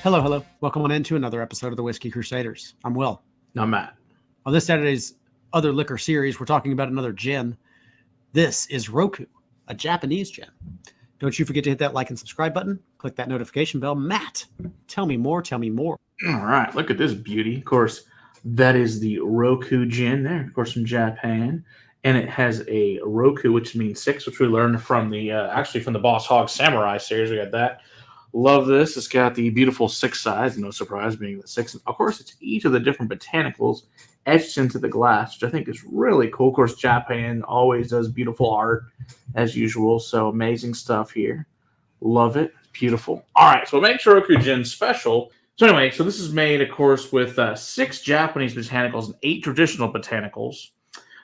Hello, hello. Welcome on into another episode of the Whiskey Crusaders. I'm Will. I'm Matt. On this Saturday's Other Liquor series, we're talking about another gin. This is Roku, a Japanese gin. Don't you forget to hit that like and subscribe button. Click that notification bell. Matt, tell me more. Tell me more. All right, look at this beauty. Of course, that is the Roku Gin there, of course, from Japan. And it has a Roku, which means 6, which we learned from the, actually from the Boss Hog Samurai series. We got that. Love this. It's got the beautiful 6 sides. No surprise being the 6. Of course, it's each of the different botanicals etched into the glass, which I think is really cool. Of course, Japan always does beautiful art as usual. So amazing stuff here. Love it. Beautiful. All right. So it makes Roku Gin special. So anyway, so this is made, of course, with 6 Japanese botanicals and 8 traditional botanicals.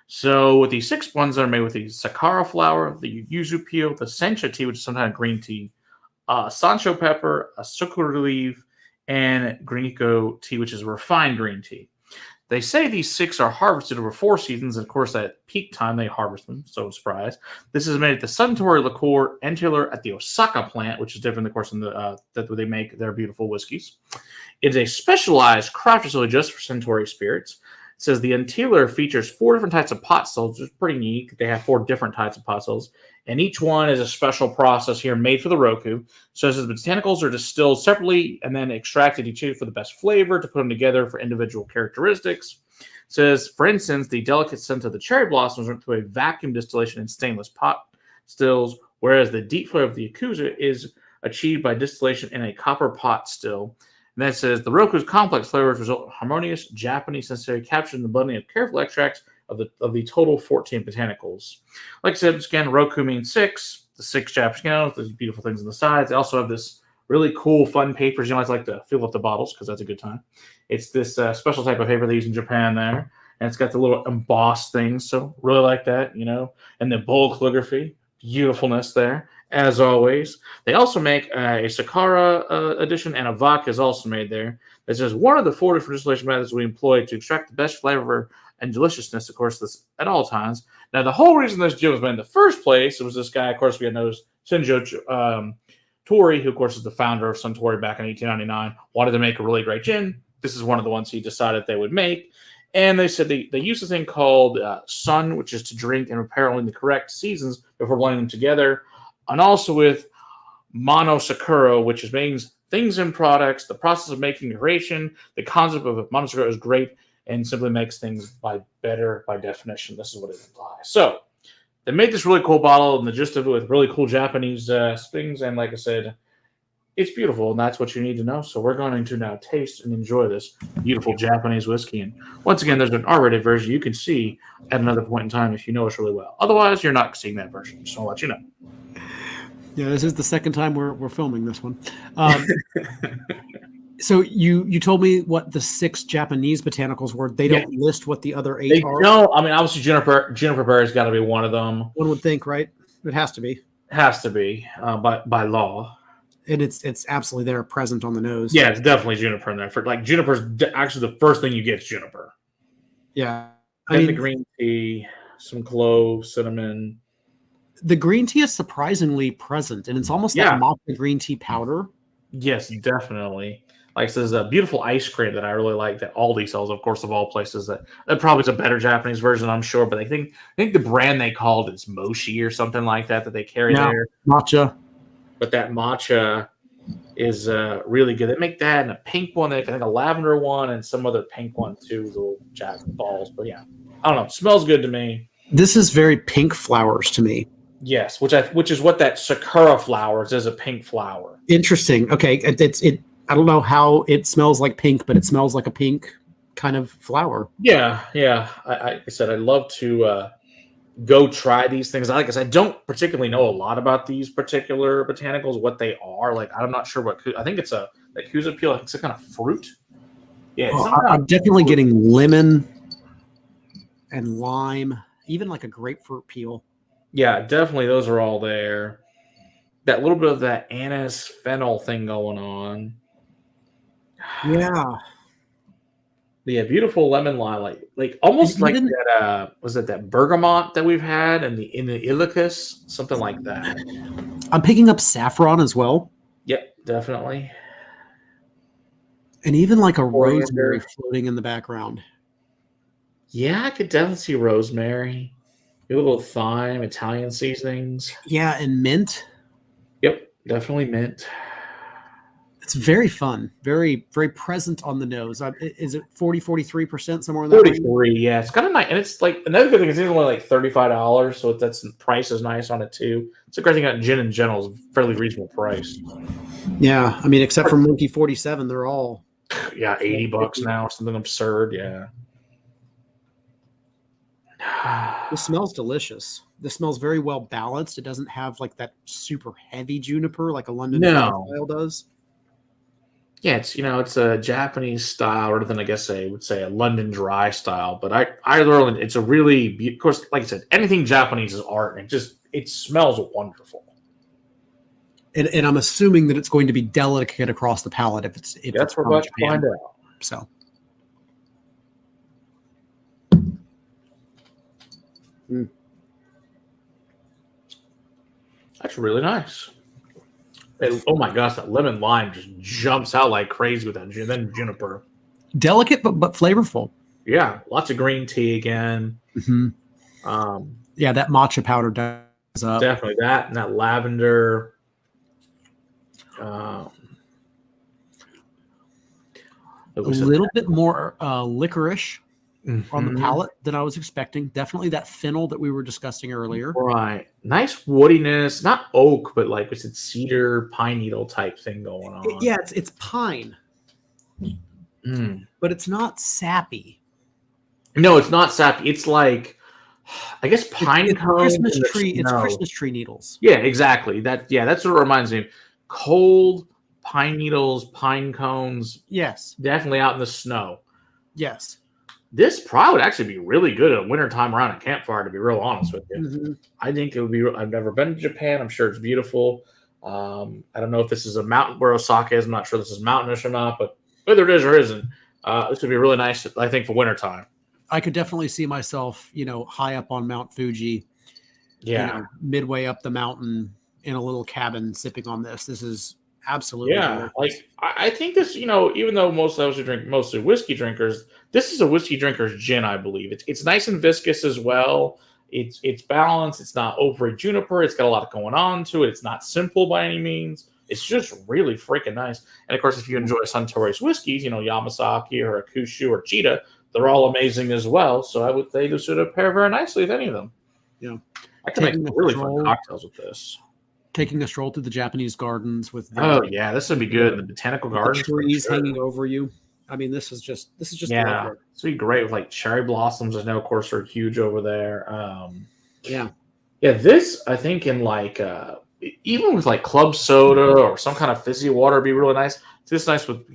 So with these 6 ones that are made with the Sakura flower, the yuzu peel, the sencha tea, which is sometimes green tea, sansho pepper, a zukuri leaf, and griniko tea, which is refined green tea. They say these 6 are harvested over 4 seasons, and of course, at peak time, they harvest them. So, surprise. This is made at the Suntory Liqueur Atelier at the Osaka Plant, which is different, of course, in that they make their beautiful whiskeys. It's a specialized craft facility just for Suntory spirits. It says the Atelier features 4 different types of pot stills, which is pretty neat. They have 4 different types of pot stills, and each one is a special process here made for the Roku. So it says the botanicals are distilled separately and then extracted each for the best flavor to put them together for individual characteristics. It says, for instance, the delicate scent of the cherry blossoms went through a vacuum distillation in stainless pot stills, whereas the deep flavor of the yakuza is achieved by distillation in a copper pot still. And that says the Roku's complex flavors result in harmonious Japanese sensory captured in the blending of careful extracts of the total 14 botanicals. Like I said, again, Roku means 6. The 6 Japanese, those beautiful things on the sides. They also have this really cool, fun papers. You always like to fill up the bottles because that's a good time. It's this special type of paper they use in Japan there, and it's got the little embossed things. So really like that, you know. And the bold calligraphy, beautifulness there. As always, they also make a Sakura edition, and a vodka is also made there. It says one of the 4 different distillation methods we employ to extract the best flavor and deliciousness, of course, this at all times. Now, the whole reason this gin was made in the first place, it was this guy, of course, we had knows Shinjiro Tori, who, of course, is the founder of Suntory back in 1899, wanted to make a really great gin. This is one of the ones he decided they would make. And they said they use a thing called Shun, which is to drink and apparently in the correct seasons before blending them together. And also with monozukuri, which means things in products, the process of making creation, the concept of monozukuri is great and simply makes things better by definition. This is what it implies. So they made this really cool bottle and the gist of it with really cool Japanese things. And like I said, it's beautiful, and that's what you need to know. So we're going to now taste and enjoy this beautiful Japanese whiskey. And once again, there's an R-rated version you can see at another point in time if you know us really well. Otherwise, you're not seeing that version. Just want to let you know. Yeah, this is the second time we're filming this one. So you told me what the 6 Japanese botanicals were. They don't list what the other 8 are. No, I mean, obviously juniper berry's got to be one of them. One would think, right? It has to be. Has to be by law. And it's absolutely there, present on the nose. Yeah, it's definitely juniper in there. For like juniper's actually the first thing you get is juniper. Yeah, The green tea, some clove, cinnamon. The green tea is surprisingly present, and it's almost like matcha green tea powder. Yes, definitely. Like there's a beautiful ice cream that I really like that Aldi sells, of course, of all places. That probably is a better Japanese version, I'm sure. But I think the brand they called is Moshi or something like that they carry there. Matcha. But that matcha is really good. They make that and a pink one, I think a lavender one, and some other pink one too, little jack balls. But yeah, I don't know. It smells good to me. This is very pink flowers to me. Yes, which is what that Sakura flower is a pink flower. Interesting. Okay, it. I don't know how it smells like pink, but it smells like a pink kind of flower. Yeah. I said I'd love to go try these things. Like I said, I don't particularly know a lot about these particular botanicals, what they are. Like I'm not sure what. I think it's a yuzu peel. I think it's a kind of fruit. Yeah, I'm definitely getting lemon and lime, even like a grapefruit peel. Yeah, definitely. Those are all there. That little bit of that anise fennel thing going on. Yeah. Yeah, beautiful lemon lime, like almost like that. Was it that bergamot that we've had in the Ilicus, something like that? I'm picking up saffron as well. Yep, definitely. And even like a Coriander. rosemary floating in the background. Yeah, I could definitely see rosemary. A little thyme, Italian seasonings. Yeah, and mint. Yep, definitely mint. It's very fun, very, very present on the nose. Is it 43%, somewhere in that range? 43, yeah. It's kind of nice. And it's like another good thing is it's only like $35, so that's the price is nice on it too. It's a great thing about gin in general is fairly reasonable price. Yeah, I mean, except for Monkey 47, they're all Yeah, $80 now, something absurd. Yeah. This smells delicious. This smells very well balanced. It doesn't have like that super heavy juniper like a London Dry style does. Yeah, it's a Japanese style rather than I guess I would say a London Dry style. But I learned it's a really, of course, like I said, anything Japanese is art, and it smells wonderful. And I'm assuming that it's going to be delicate across the palate if That's it's what we're about to find out. So. That's really nice. Oh my gosh, that lemon lime just jumps out like crazy with that. Then juniper. Delicate but flavorful. Yeah, lots of green tea again. Mm-hmm. Yeah, that matcha powder does up. Definitely that and that lavender. A little bit more licorice on the palate than I was expecting. Definitely that fennel that we were discussing earlier. Right. Nice woodiness, not oak, but like we said, cedar, pine needle type thing going on. Yeah, it's pine. But it's not sappy. No, it's not sappy. It's like, I guess pine cones. Christmas tree. It's Christmas tree needles. Yeah, exactly. That's what it reminds me of. Cold pine needles, pine cones. Yes. Definitely out in the snow. Yes. This probably would actually be really good at a wintertime around a campfire, to be real honest with you. Mm-hmm. I think it would be. I've never been to Japan. I'm sure it's beautiful. I don't know if this is a mountain where Osaka is. I'm not sure this is mountainous or not, but whether it is or isn't, this would be really nice, I think, for wintertime. I could definitely see myself, high up on Mount Fuji. Yeah. Midway up the mountain in a little cabin sipping on this. This is absolutely delicious. Like I think this, even though most of us who drink mostly whiskey drinkers, this is a whiskey drinker's gin, I believe. It's nice and viscous as well. It's balanced. It's not overly juniper. It's got a lot going on to it. It's not simple by any means. It's just really freaking nice. And of course, if you enjoy Suntory's whiskeys, Yamasaki or Akushu or Cheetah, they're all amazing as well. So I would say this would pair very nicely with any of them. Yeah. I can make really fun cocktails with this. Taking a stroll through the Japanese gardens with this would be good. The botanical gardens, trees hanging over you. I mean, this is just yeah. This would be great with like cherry blossoms. I know, of course, are huge over there. Yeah. This I think in like even with like club soda or some kind of fizzy water would be really nice. This is nice with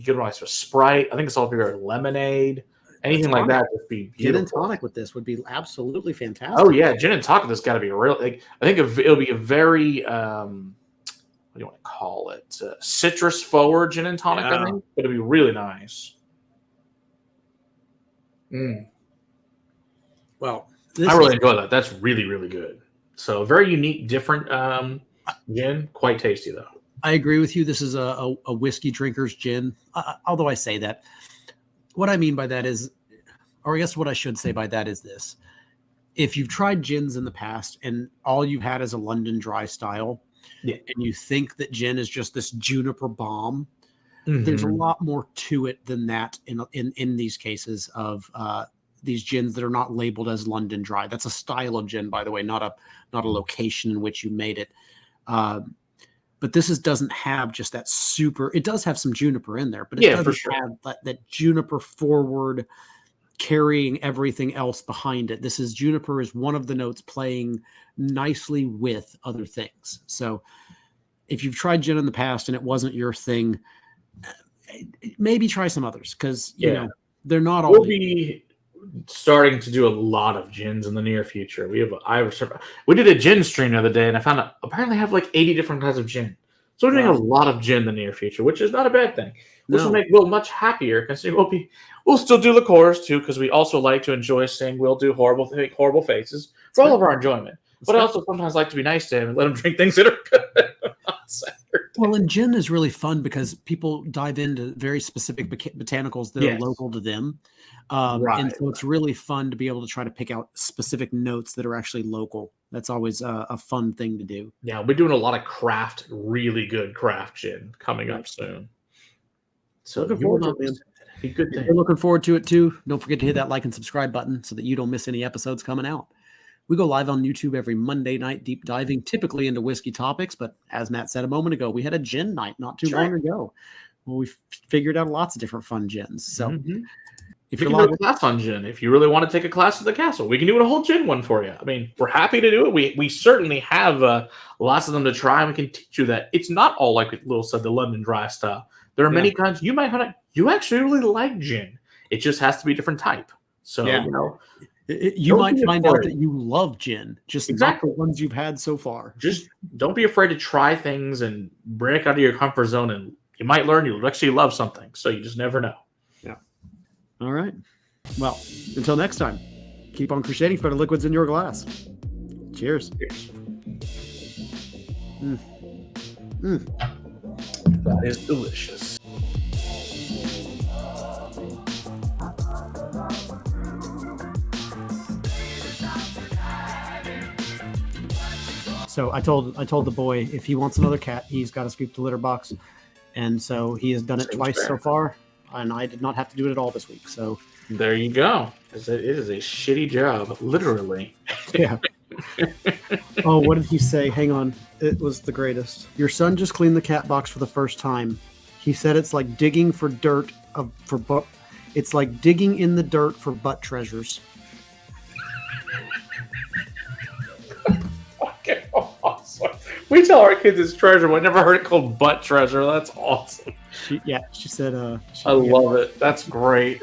Sprite. I think it's all be great with lemonade. Anything like that would be beautiful. Gin and tonic with this would be absolutely fantastic. Oh yeah, gin and tonic with this got to be real. Like, I think it'll be a very what do you want to call it? Citrus forward gin and tonic. I think, but it'll be really nice. Well, I really enjoy that. That's really, really good. So very unique, different gin. Quite tasty though. I agree with you. This is a whiskey drinker's gin. Although I say that, what I mean by that is, or I guess what I should say by that is this: if you've tried gins in the past and all you've had is a London Dry style, and you think that gin is just this juniper bomb, there's a lot more to it than that in these cases of these gins that are not labeled as London Dry. That's a style of gin, by the way, not a location in which you made it. But this doesn't have just that super. It does have some juniper in there, but it doesn't have that juniper forward carrying everything else behind it. Juniper is one of the notes playing nicely with other things. So if you've tried gin in the past and it wasn't your thing, maybe try some others because they're not all. We'll be starting to do a lot of gins in the near future. We did a gin stream the other day, and I found out apparently I have like 80 different kinds of gin. So we're doing a lot of gin in the near future, which is not a bad thing. Which will make Will much happier considering we'll still do liqueurs too, because we also like to enjoy seeing Will do make horrible faces for all of our enjoyment. But I also sometimes like to be nice to him and let him drink things that are good on Saturday. Well, and gin is really fun because people dive into very specific botanicals that are Yes. local to them. Right. And so it's really fun to be able to try to pick out specific notes that are actually local. That's always a fun thing to do. Yeah, we're doing a lot of craft, really good craft gin coming up soon. So Looking you will forward to not it, man. miss it. Be good If thing. you're looking forward to it too, don't forget to hit that like and subscribe button so that you don't miss any episodes coming out. We go live on YouTube every Monday night, deep diving typically into whiskey topics. But as Matt said a moment ago, we had a gin night not too long ago. Well, we figured out lots of different fun gins. So if We you're can do live, a class on gin. If you really want to take a class at the castle, we can do a whole gin one for you. I mean, we're happy to do it. We certainly have lots of them to try, and we can teach you that it's not all like Lil said, the London dry style. There are many kinds. You might you actually really like gin. It just has to be a different type. So you know, you don't might be find out afraid. that you love gin, just Exactly. not the ones you've had so far. Just don't be afraid to try things and break out of your comfort zone, and you might learn you'll actually love something. So you just never know. Yeah. All right. Well, until next time, keep on crusading for the liquids in your glass. Cheers. That is delicious. So I told the boy if he wants another cat, he's got to scoop the litter box, and so he has done it Seems twice fair. so far, and I did not have to do it at all this week. So There you go. It is a shitty job, literally. yeah. Oh, what did he say? Hang on, it was the greatest. Your son just cleaned the cat box for the first time. He said it's like digging for dirt for butt. It's like digging in the dirt for butt treasures. Okay, awesome. We tell our kids it's treasure. We never heard it called butt treasure. That's awesome. She said. I love it. That's great.